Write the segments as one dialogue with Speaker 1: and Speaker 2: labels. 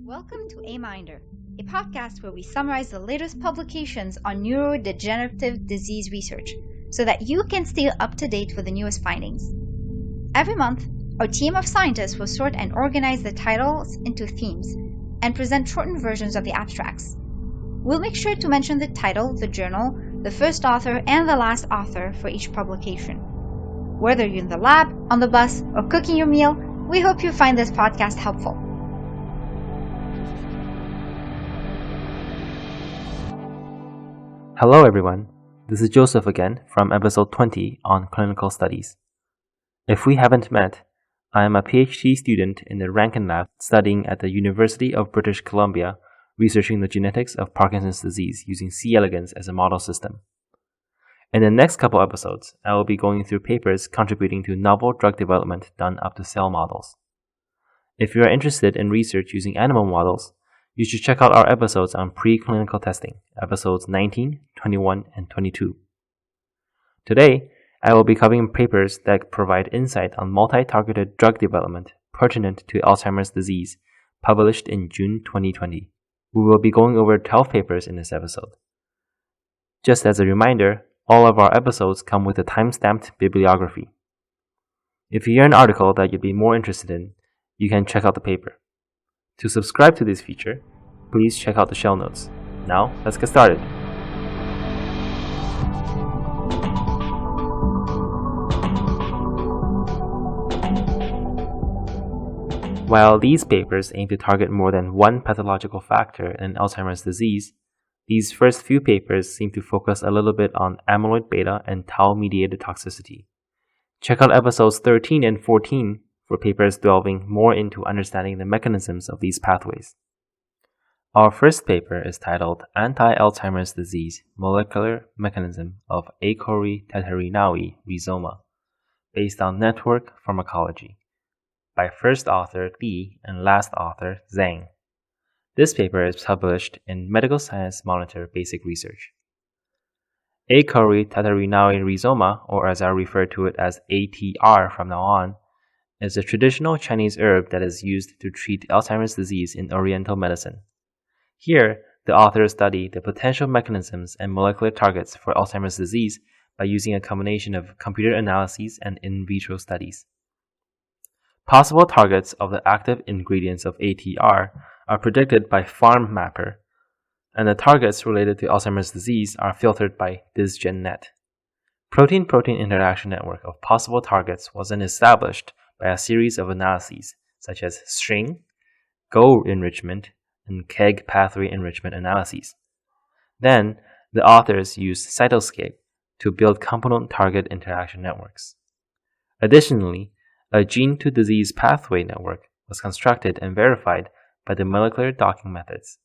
Speaker 1: Welcome to AMiNDR, a podcast where we summarize the latest publications on neurodegenerative disease research so that you can stay up to date with the newest findings. Every month, our team of scientists will sort and organize the titles into themes and present shortened versions of the abstracts. We'll make sure to mention the title, the journal, the first author, and the last author for each publication. Whether you're in the lab, on the bus, or cooking your meal, we hope you find this podcast helpful.
Speaker 2: Hello everyone, this is Joseph again from episode 20 on clinical studies. If we haven't met, I am a PhD student in the Rankin Lab studying at the University of British Columbia, researching the genetics of Parkinson's disease using C. elegans as a model system. In the next couple episodes, I will be going through papers contributing to novel drug development done up to cell models. If you are interested in research using animal models, you should check out our episodes on preclinical testing, episodes 19, 21, and 22. Today, I will be covering papers that provide insight on multi-targeted drug development pertinent to Alzheimer's disease, published in June 2020. We will be going over 12 papers in this episode. Just as a reminder, all of our episodes come with a time-stamped bibliography. If you hear an article that you'd be more interested in, you can check out the paper. To subscribe to this feature, please check out the show notes. Now, let's get started. While these papers aim to target more than one pathological factor in Alzheimer's disease, these first few papers seem to focus a little bit on amyloid-beta and tau-mediated toxicity. Check out episodes 13 and 14 for papers delving more into understanding the mechanisms of these pathways. Our first paper is titled Anti-Alzheimer's Disease Molecular Mechanism of Acori-Teterinaui Rhizoma, based on network pharmacology, by first author Li and last author Zhang. This paper is published in Medical Science Monitor Basic Research. Acori-Teterinaui rhizoma, or as I refer to it as ATR from now on, is a traditional Chinese herb that is used to treat Alzheimer's disease in Oriental medicine. Here, the authors study the potential mechanisms and molecular targets for Alzheimer's disease by using a combination of computer analyses and in vitro studies. Possible targets of the active ingredients of ATR are predicted by PharmMapper, and the targets related to Alzheimer's disease are filtered by DisGenNet. Protein-protein interaction network of possible targets was then established by a series of analyses such as string, Go enrichment, and KEGG pathway enrichment analyses. Then, the authors used Cytoscape to build component-target interaction networks. Additionally, a gene-to-disease pathway network was constructed and verified by the molecular docking methods.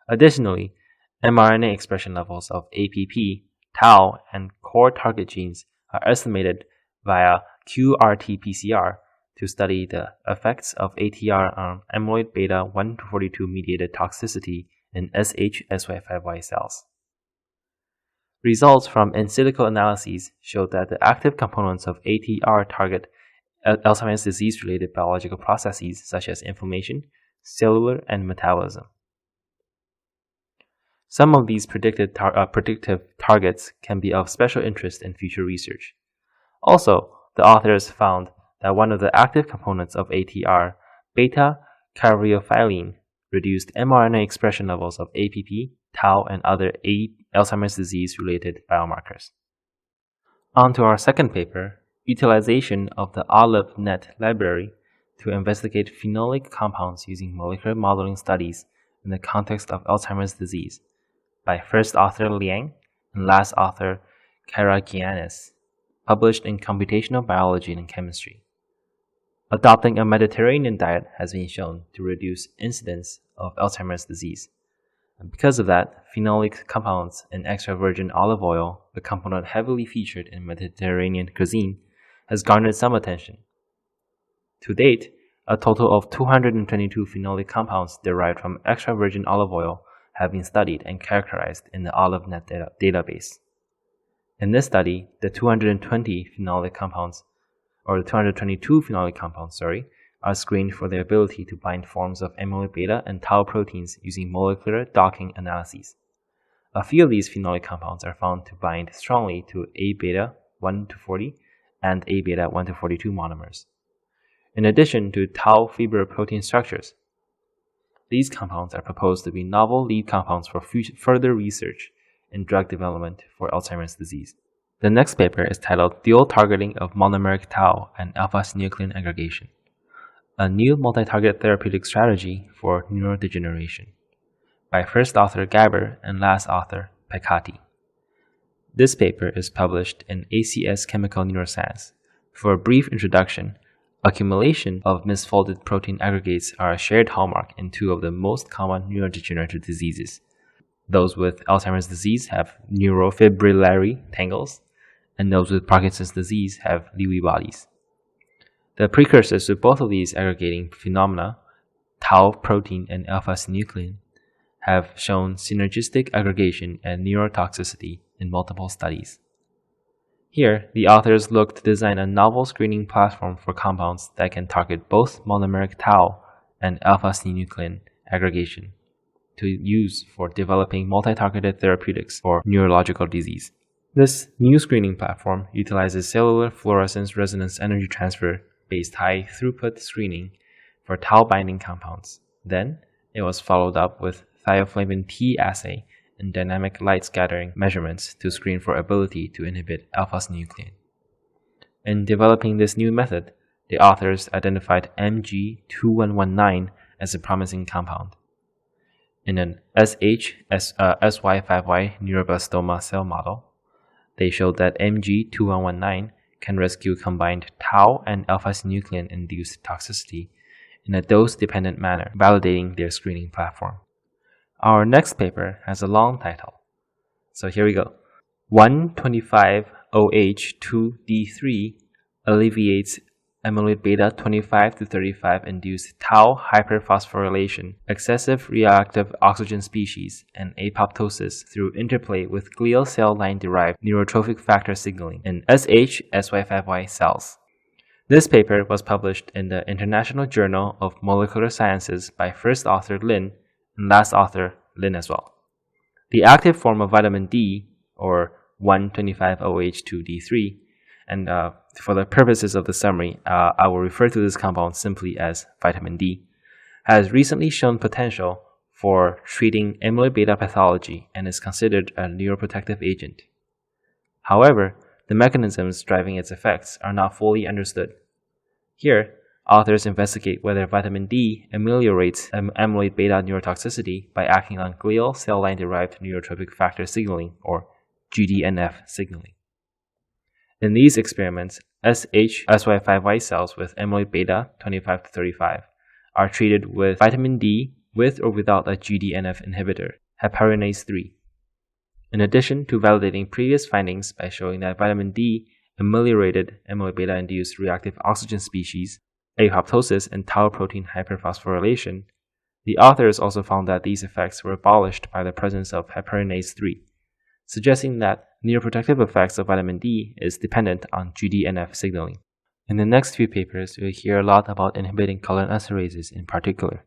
Speaker 2: Additionally, mRNA expression levels of APP, tau, and core target genes are estimated via qRT-PCR to study the effects of ATR on amyloid-beta 142 mediated toxicity in SH-SY5Y cells. Results from in silico analyses showed that the active components of ATR target Alzheimer's disease-related biological processes such as inflammation, cellular, and metabolism. Some of these predictive targets can be of special interest in future research. Also, the authors found that one of the active components of ATR, beta-caryophyllene, reduced mRNA expression levels of APP, tau, and other Alzheimer's disease-related biomarkers. On to our second paper, utilization of the OliveNet library to investigate phenolic compounds using molecular modeling studies in the context of Alzheimer's disease, by first author Liang and last author Karagiannis, published in Computational Biology and Chemistry. Adopting a Mediterranean diet has been shown to reduce incidence of Alzheimer's disease. And because of that, phenolic compounds in extra virgin olive oil, a component heavily featured in Mediterranean cuisine, has garnered some attention. To date, a total of 222 phenolic compounds derived from extra virgin olive oil have been studied and characterized in the OliveNet database. In this study, the 222 phenolic compounds, are screened for their ability to bind forms of amyloid-beta and tau proteins using molecular docking analyses. A few of these phenolic compounds are found to bind strongly to A-beta 1-40 and A-beta 1-42 monomers. In addition to tau fiber protein structures, these compounds are proposed to be novel lead compounds for further research in drug development for Alzheimer's disease. The next paper is titled Dual Targeting of Monomeric Tau and Alpha-Synuclein Aggregation, a new multi-target therapeutic strategy for neurodegeneration, by first author Gaber and last author Pecati. This paper is published in ACS Chemical Neuroscience. For a brief introduction, accumulation of misfolded protein aggregates are a shared hallmark in two of the most common neurodegenerative diseases. Those with Alzheimer's disease have neurofibrillary tangles, and those with Parkinson's disease have Lewy bodies. The precursors to both of these aggregating phenomena, tau protein and alpha-synuclein, have shown synergistic aggregation and neurotoxicity in multiple studies. Here, the authors look to design a novel screening platform for compounds that can target both monomeric tau and alpha-synuclein aggregation to use for developing multi-targeted therapeutics for neurological disease. This new screening platform utilizes cellular fluorescence resonance energy transfer based high-throughput screening for tau-binding compounds. Then, it was followed up with thioflavin T assay and dynamic light scattering measurements to screen for ability to inhibit alpha-synuclein. In developing this new method, the authors identified MG2119 as a promising compound. In an SY5Y neuroblastoma cell model, they showed that MG2119 can rescue combined tau and alpha-synuclein-induced toxicity in a dose-dependent manner, validating their screening platform. Our next paper has a long title, so here we go. 125OH2D3 alleviates amyloid-beta 25-35 induced tau hyperphosphorylation, excessive reactive oxygen species, and apoptosis through interplay with glial cell line-derived neurotrophic factor signaling in SY5Y cells. This paper was published in the International Journal of Molecular Sciences by first author Lin and last author Lin as well. The active form of vitamin D, or 125OH2D3, and for the purposes of the summary, I will refer to this compound simply as vitamin D, has recently shown potential for treating amyloid-beta pathology and is considered a neuroprotective agent. However, the mechanisms driving its effects are not fully understood. Here, authors investigate whether vitamin D ameliorates amyloid-beta neurotoxicity by acting on glial cell line-derived neurotrophic factor signaling, or GDNF signaling. In these experiments, SY5Y cells with amyloid-beta 25-35 are treated with vitamin D with or without a GDNF inhibitor, heparinase 3. In addition to validating previous findings by showing that vitamin D ameliorated amyloid-beta-induced reactive oxygen species, apoptosis, and tau protein hyperphosphorylation, the authors also found that these effects were abolished by the presence of heparinase 3, suggesting that neuroprotective effects of vitamin D is dependent on GDNF signaling. In the next few papers, we'll hear a lot about inhibiting cholinesterases in particular.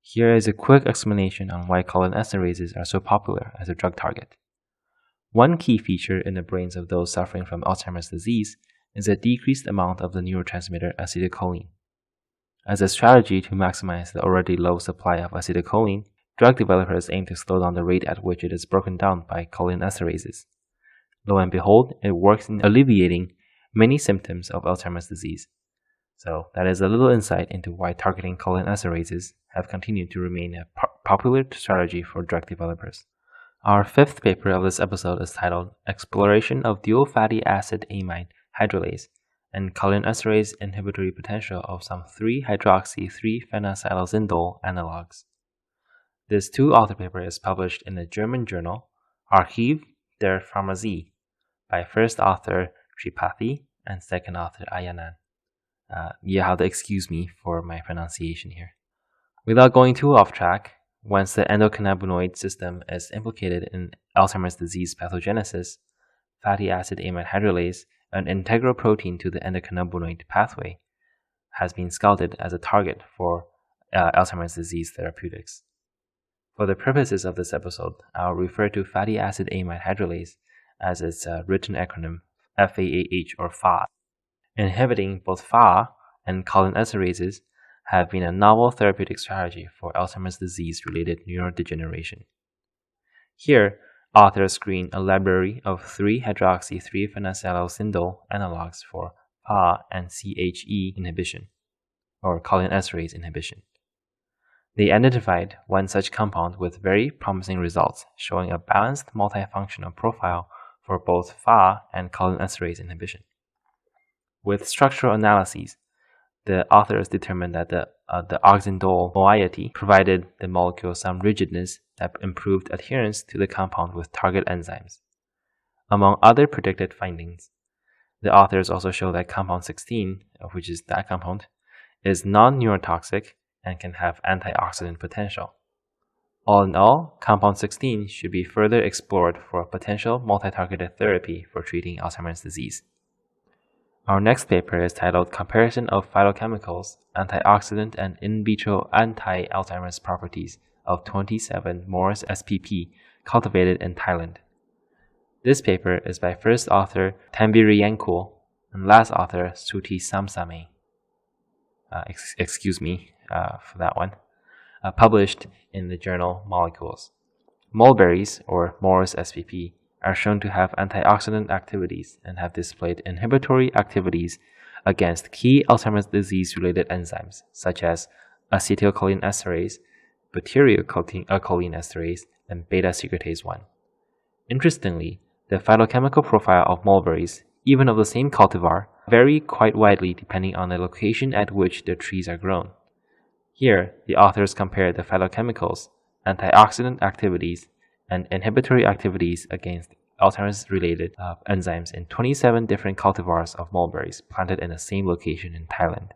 Speaker 2: Here is a quick explanation on why cholinesterases are so popular as a drug target. One key feature in the brains of those suffering from Alzheimer's disease is a decreased amount of the neurotransmitter acetylcholine. As a strategy to maximize the already low supply of acetylcholine, drug developers aim to slow down the rate at which it is broken down by cholinesterases. Lo and behold, it works in alleviating many symptoms of Alzheimer's disease. So that is a little insight into why targeting cholinesterases have continued to remain a popular strategy for drug developers. Our fifth paper of this episode is titled Exploration of Dual Fatty Acid Amide Hydrolase and Cholinesterase Inhibitory Potential of some 3-hydroxy-3-phenacylazindole analogs. This two-author paper is published in the German journal Archiv der Pharmazie by first author Tripathi and second author Ayanan. You have to excuse me for my pronunciation here. Without going too off track, once the endocannabinoid system is implicated in Alzheimer's disease pathogenesis, fatty acid amide hydrolase, an integral protein to the endocannabinoid pathway, has been scouted as a target for Alzheimer's disease therapeutics. For the purposes of this episode, I'll refer to fatty acid amide hydrolase as its written acronym FAAH or FA. Inhibiting both FA and cholinesterases have been a novel therapeutic strategy for Alzheimer's disease-related neurodegeneration. Here, authors screen a library of 3-hydroxy-3-phenacetylsyndole analogs for FA and CHE inhibition, or cholinesterase inhibition. They identified one such compound with very promising results, showing a balanced multifunctional profile for both FA and cholinesterase inhibition. With structural analyses, the authors determined that the oxidole moiety provided the molecule some rigidness that improved adherence to the compound with target enzymes. Among other predicted findings, the authors also show that compound 16, which is that compound, is non-neurotoxic and can have antioxidant potential. All in all, compound 16 should be further explored for a potential multi-targeted therapy for treating Alzheimer's disease. Our next paper is titled Comparison of Phytochemicals, Antioxidant and In Vitro Anti-Alzheimer's Properties of 27 Morus spp cultivated in Thailand. This paper is by first author Tambiriyankul and last author Suti Samsame. Excuse me for that one. Published in the journal Molecules. Mulberries, or Morus spp, are shown to have antioxidant activities and have displayed inhibitory activities against key Alzheimer's disease-related enzymes such as acetylcholinesterase, butyrylcholinesterase, and beta-secretase 1. Interestingly, the phytochemical profile of mulberries, even of the same cultivar, vary quite widely depending on the location at which the trees are grown. Here, the authors compare the phytochemicals, antioxidant activities, and inhibitory activities against Alzheimer's-related enzymes in 27 different cultivars of mulberries planted in the same location in Thailand.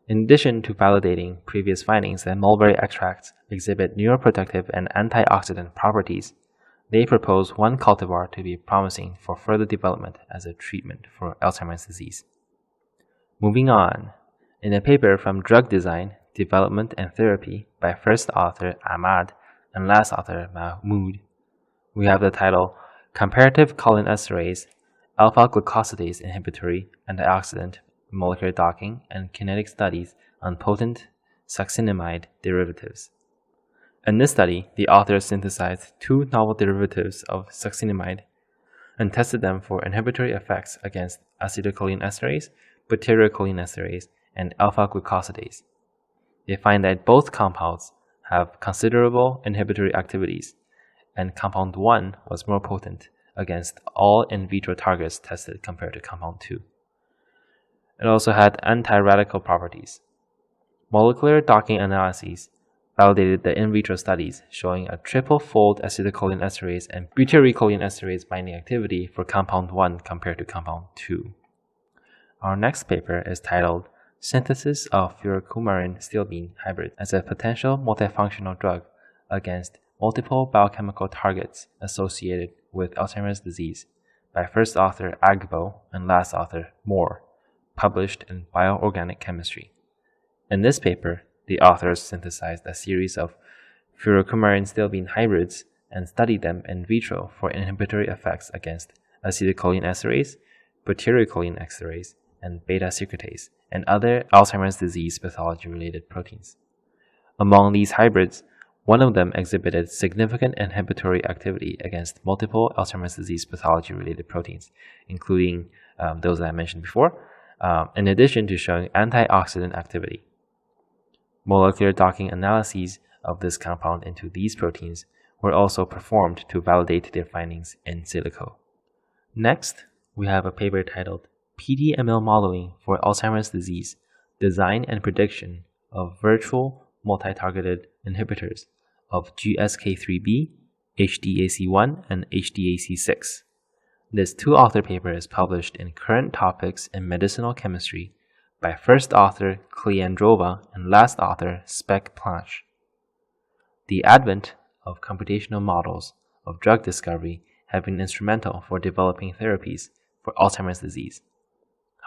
Speaker 2: In addition to validating previous findings that mulberry extracts exhibit neuroprotective and antioxidant properties, they propose one cultivar to be promising for further development as a treatment for Alzheimer's disease. Moving on, in a paper from Drug Design, Development and Therapy by first author Ahmad and last author Mahmoud, we have the title Comparative Cholinesterase, Alpha-glucosidase Inhibitory, Antioxidant, Molecular Docking, and Kinetic Studies on Potent Succinimide Derivatives. In this study, the authors synthesized two novel derivatives of succinimide and tested them for inhibitory effects against acetylcholinesterase, butyrylcholinesterase, and alpha-glucosidase. They find that both compounds have considerable inhibitory activities, and compound 1 was more potent against all in vitro targets tested compared to compound 2. It also had anti-radical properties. Molecular docking analyses validated the in vitro studies showing a triple-fold acetylcholinesterase and butyrylcholinesterase binding activity for compound 1 compared to compound 2. Our next paper is titled Synthesis of Furocumarin-stilbene hybrid as a potential multifunctional drug against multiple biochemical targets associated with Alzheimer's disease by first author Agbo and last author Moore, published in Bioorganic Chemistry. In this paper, the authors synthesized a series of furocumarin-stilbene hybrids and studied them in vitro for inhibitory effects against acetylcholinesterase, butyrylcholinesterase, and beta-secretase, and other Alzheimer's disease pathology-related proteins. Among these hybrids, one of them exhibited significant inhibitory activity against multiple Alzheimer's disease pathology-related proteins, including those that I mentioned before, in addition to showing antioxidant activity. Molecular docking analyses of this compound into these proteins were also performed to validate their findings in silico. Next, we have a paper titled PDML Modeling for Alzheimer's Disease, Design and Prediction of Virtual Multi-Targeted Inhibitors of GSK3B, HDAC1, and HDAC6. This two-author paper is published in Current Topics in Medicinal Chemistry by first author Kleandrova and last author Spec Planche. The advent of computational models of drug discovery have been instrumental for developing therapies for Alzheimer's disease.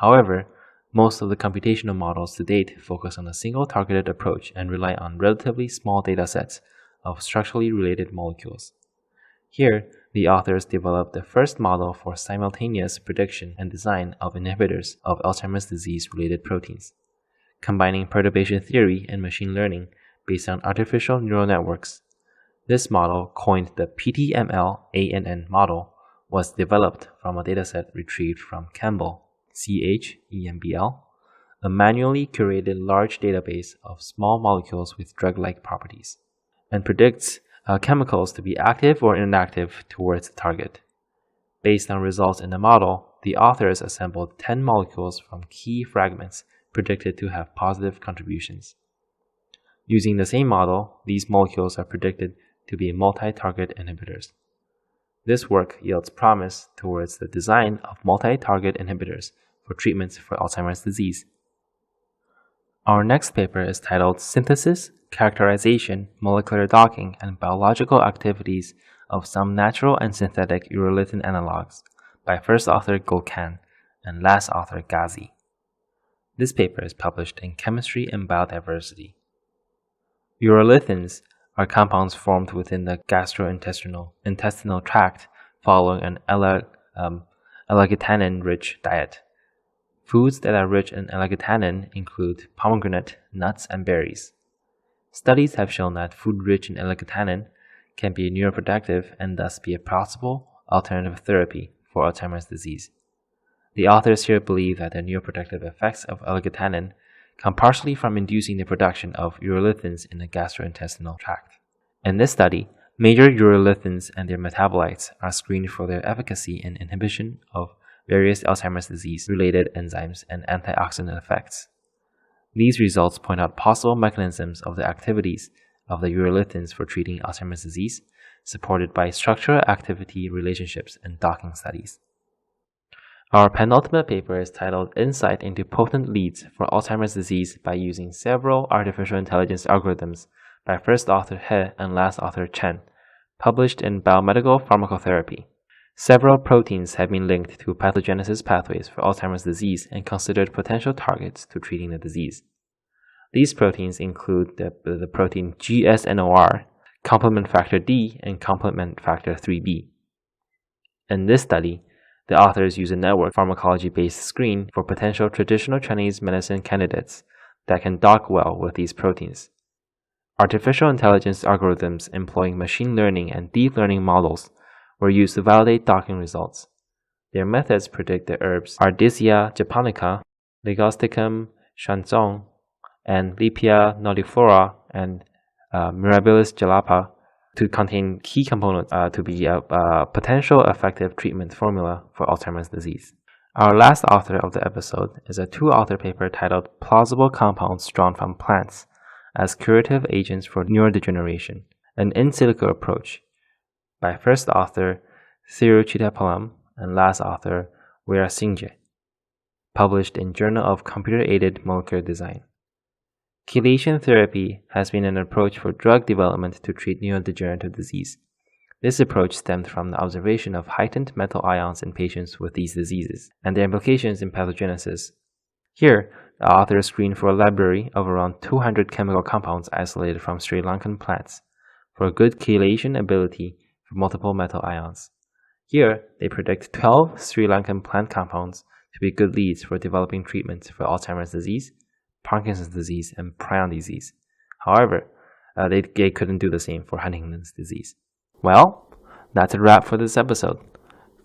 Speaker 2: However, most of the computational models to date focus on a single targeted approach and rely on relatively small data sets of structurally related molecules. Here, the authors developed the first model for simultaneous prediction and design of inhibitors of Alzheimer's disease-related proteins, combining perturbation theory and machine learning based on artificial neural networks. This model, coined the PTML-ANN model, was developed from a dataset retrieved from Campbell, CHEMBL, a manually curated large database of small molecules with drug-like properties, and predicts chemicals to be active or inactive towards the target. Based on results in the model, the authors assembled 10 molecules from key fragments predicted to have positive contributions. Using the same model, these molecules are predicted to be multi-target inhibitors. This work yields promise towards the design of multi-target inhibitors for treatments for Alzheimer's disease. Our next paper is titled Synthesis, Characterization, Molecular Docking, and Biological Activities of Some Natural and Synthetic Urolithin Analogs by first author Gokhan and last author Ghazi. This paper is published in Chemistry and Biodiversity. Urolithins are compounds formed within the gastrointestinal tract following an L-argitanin-rich diet. Foods that are rich in L-argitanin include pomegranate, nuts, and berries. Studies have shown that food rich in L-argitanin can be neuroprotective and thus be a possible alternative therapy for Alzheimer's disease. The authors here believe that the neuroprotective effects of L-argitanin come partially from inducing the production of urolithins in the gastrointestinal tract. In this study, major urolithins and their metabolites are screened for their efficacy in inhibition of various Alzheimer's disease-related enzymes and antioxidant effects. These results point out possible mechanisms of the activities of the urolithins for treating Alzheimer's disease, supported by structural activity relationships and docking studies. Our penultimate paper is titled Insight into Potent Leads for Alzheimer's Disease by Using Several Artificial Intelligence Algorithms by first author He and last author Chen, published in Biomedical Pharmacotherapy. Several proteins have been linked to pathogenesis pathways for Alzheimer's disease and considered potential targets to treating the disease. These proteins include the protein GSNOR, complement factor D, and complement factor 3B. In this study, the authors use a network pharmacology-based screen for potential traditional Chinese medicine candidates that can dock well with these proteins. Artificial intelligence algorithms employing machine learning and deep learning models were used to validate docking results. Their methods predict the herbs Ardisia japonica, Ligosticum chanson, and Lepia nodiflora, and Mirabilis jalapa to contain key components to be a potential effective treatment formula for Alzheimer's disease. Our last author of the episode is a two-author paper titled Plausible Compounds Drawn from Plants as Curative Agents for Neurodegeneration, an in silico approach, by first author Thiruchitapallam and last author Weerasinghe, published in Journal of Computer-Aided Molecular Design. Chelation therapy has been an approach for drug development to treat neurodegenerative disease. This approach stemmed from the observation of heightened metal ions in patients with these diseases and their implications in pathogenesis. Here, the authors screened for a library of around 200 chemical compounds isolated from Sri Lankan plants for good chelation ability for multiple metal ions. Here, they predict 12 Sri Lankan plant compounds to be good leads for developing treatments for Alzheimer's disease, Parkinson's disease, and prion disease. However, they couldn't do the same for Huntington's disease. Well, that's a wrap for this episode.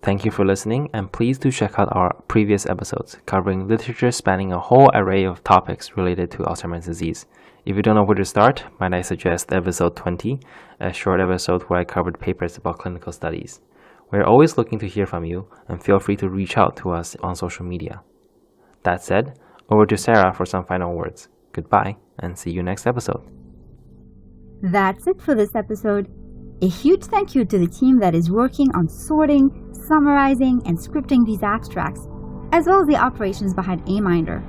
Speaker 2: Thank you for listening, and please do check out our previous episodes covering literature spanning a whole array of topics related to Alzheimer's disease. If you don't know where to start, might I suggest episode 20, a short episode where I covered papers about clinical studies. We're always looking to hear from you, and feel free to reach out to us on social media. That said, over to Sarah for some final words. Goodbye, and see you next episode.
Speaker 1: That's it for this episode. A huge thank you to the team that is working on sorting, summarizing, and scripting these abstracts, as well as the operations behind AMiNDR.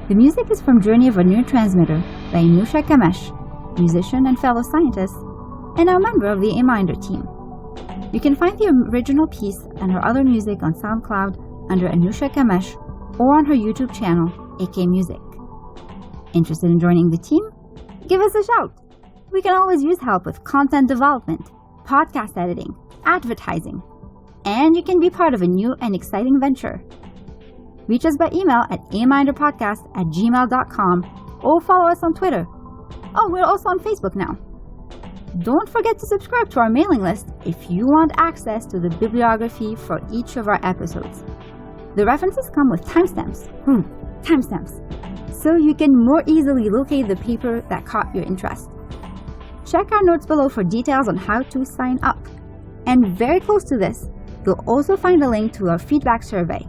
Speaker 1: The music is from Journey of a Neurotransmitter by Anusha Kamesh, musician and fellow scientist, and now member of the AMiNDR team. You can find the original piece and her other music on SoundCloud under Anusha Kamesh or on her YouTube channel, AK Music. Interested in joining the team? Give us a shout. We can always use help with content development, podcast editing, advertising, and you can be part of a new and exciting venture. Reach us by email at aminderpodcast@gmail.com or follow us on Twitter. Oh, we're also on Facebook now. Don't forget to subscribe to our mailing list if you want access to the bibliography for each of our episodes. The references come with timestamps. Timestamps. So you can more easily locate the paper that caught your interest. Check our notes below for details on how to sign up. And very close to this, you'll also find a link to our feedback survey.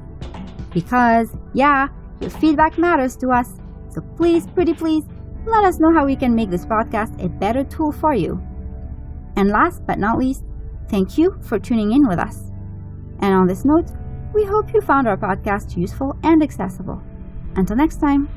Speaker 1: Because, yeah, your feedback matters to us. So please, pretty please, let us know how we can make this podcast a better tool for you. And last but not least, thank you for tuning in with us. And on this note, we hope you found our podcast useful and accessible. Until next time.